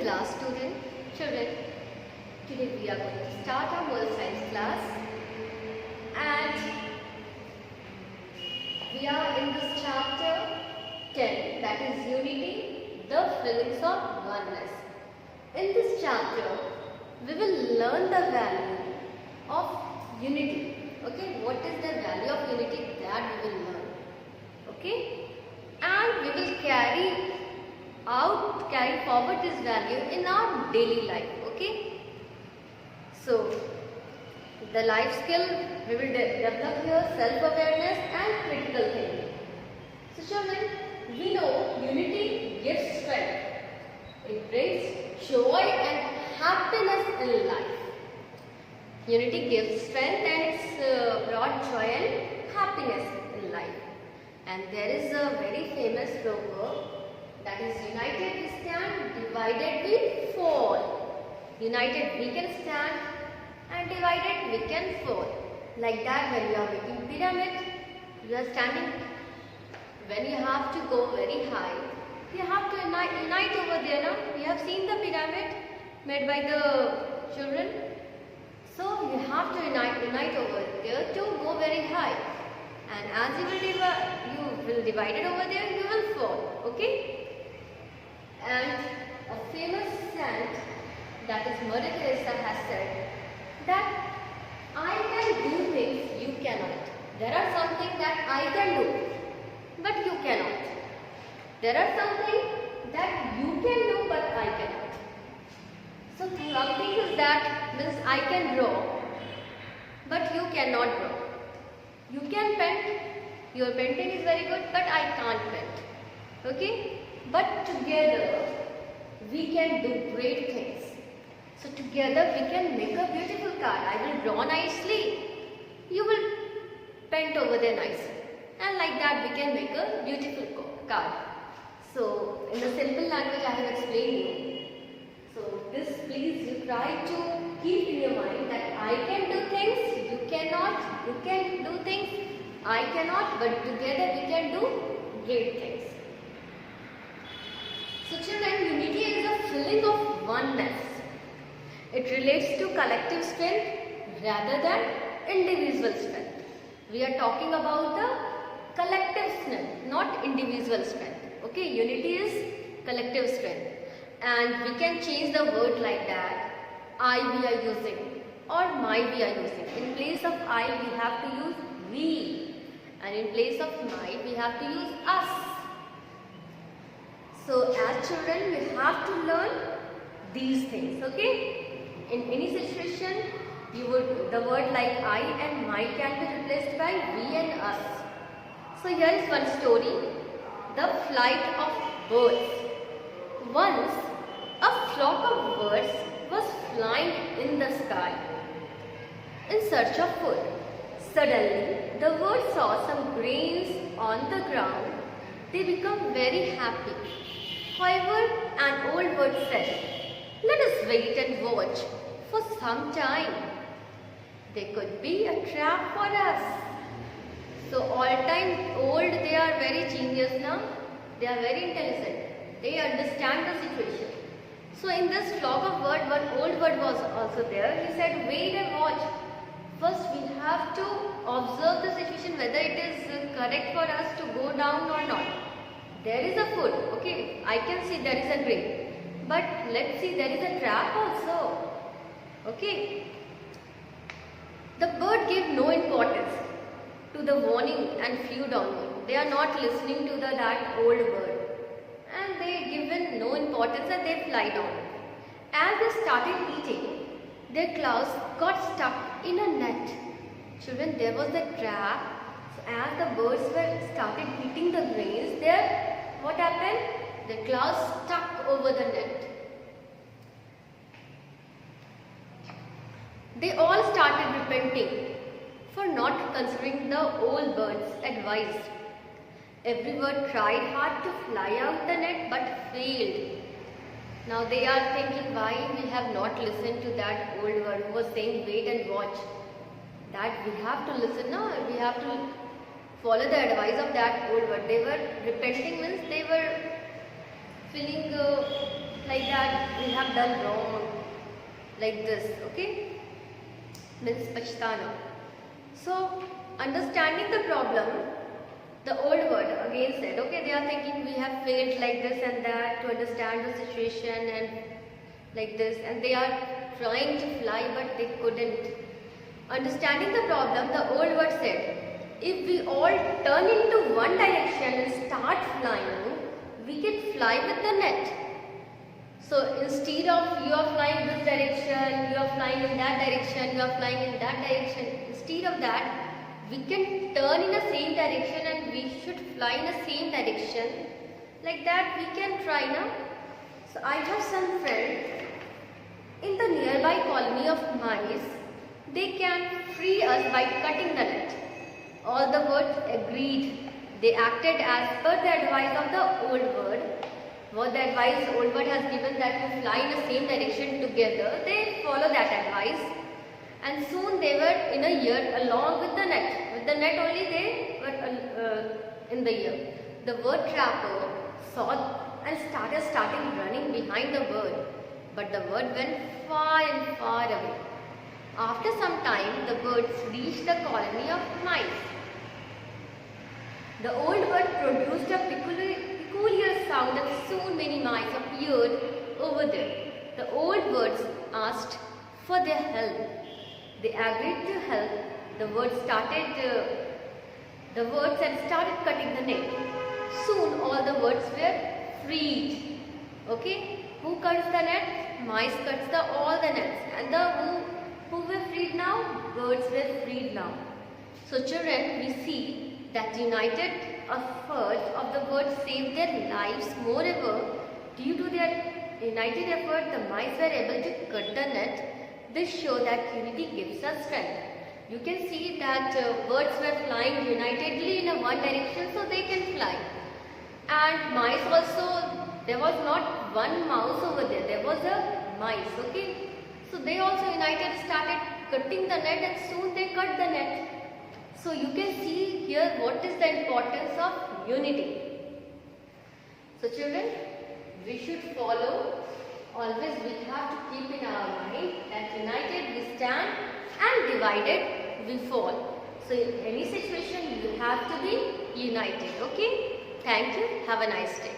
class student. Children, today we are going to start our world science class, and we are in this chapter 10, that is unity, the feelings of oneness. In this chapter, we will learn the value of unity. Okay, what is the value of unity, that we will learn. Okay, and we will carry forward this value in our daily life. Okay, so the life skill we will develop here: self-awareness and critical thinking. So children, we know unity gives strength. It brings joy and happiness in life. Unity gives strength and it's brought joy and happiness in life. And there is a very famous proverb, that is, united we stand, divided we fall. United we can stand and divided we can fall. Like that, when you are making pyramid, you are standing. When you have to go very high, you have to unite over there. Now you have seen the pyramid made by the children. So you have to unite over there to go very high. And as you will divide it over there, you will fall. Okay? And a famous saint, that is Mother Teresa, has said that I can do things you cannot. There are something that I can do, but you cannot. There are something that you can do, but I cannot. So something is that means I can draw, but you cannot draw. You can paint, your painting is very good, but I can't paint. Okay? But together we can do great things. So together we can make a beautiful card. I will draw nicely, you will paint over there nicely. And like that we can make a beautiful card. So in the simple language I have explained you. So this, please you try to keep in your mind that I can do things, you cannot, you can do things, I cannot, but together we can do great things. So children, unity is a feeling of oneness. It relates to collective strength rather than individual strength. We are talking about the collective strength, not individual strength. Okay, unity is collective strength. And we can change the word like that. I we are using or my we are using. In place of I we have to use we, and in place of my we have to use us. So as children we have to learn these things. Okay, in any situation the word like I and my can be replaced by we and us. So here is one story, the flight of birds. Once a flock of birds was flying in the sky in search of food. Suddenly, the birds saw some grains on the ground. They became very happy. However, an old bird said, "Let us wait and watch for some time. They could be a trap for us." So all time old, they are very genius now. They are very intelligent. They understand the situation. So in this flock of birds, one old bird was also there. He said, "Wait and watch. First we have to observe the situation, whether it is correct for us to go down or not. There is a food, okay, I can see there is a grain, but let's see, there is a trap also. Okay." The bird gave no importance to the warning and flew downward. They are not listening to that old bird. And they given no importance and they fly down. As they started eating, their claws got stuck in a net. Children, there was a trap. So as the birds started eating the grains, what happened? Their claws stuck over the net. They all started repenting for not considering the old bird's advice. Every bird tried hard to fly out the net but failed. Now they are thinking, why we have not listened to that old bird who was saying wait and watch. That we have to listen now, we have to follow the advice of that old bird. They were repenting, means they were feeling like that we have done wrong, like this, okay, means pachhtana. So understanding the problem, the old word again said, okay, they are thinking we have failed like this and that to understand the situation and like this, and they are trying to fly but they couldn't. Understanding the problem, the old word said, if we all turn into one direction and start flying, we can fly with the net. So instead of you are flying this direction, you are flying in that direction, you are flying in that direction, instead of that, we can turn in the same direction and we should fly in the same direction. Like that we can try now. So I have some friends in the nearby colony of mice. They can free us by cutting the net. All the birds agreed. They acted as per the advice of the old bird. What the advice the old bird has given, that you fly in the same direction together, they follow that advice. And soon they were in a year along with the net. With the net only they were in the year. The bird trapper saw and started running behind the bird. But the bird went far and far away. After some time, the birds reached the colony of mice. The old bird produced a peculiar sound and soon many mice appeared over there. The old birds asked for their help. They agreed to help. The birds started cutting the net. Soon all the birds were freed. Okay, who cuts the net? Mice cuts all the nets, and who were freed now? Birds were freed now. So children, we see that united effort of the birds saved their lives. Moreover, due to their united effort, the mice were able to cut the net. This shows that unity gives us strength. You can see that birds were flying unitedly in one direction, so they can fly. And mice also, there was not one mouse over there, there was a mice, okay. So they also united, started cutting the net, and soon they cut the net. So you can see here what is the importance of unity. So children, we should follow. Always we have to keep in our mind that united we stand and divided we fall. So in any situation you have to be united. Okay. Thank you. Have a nice day.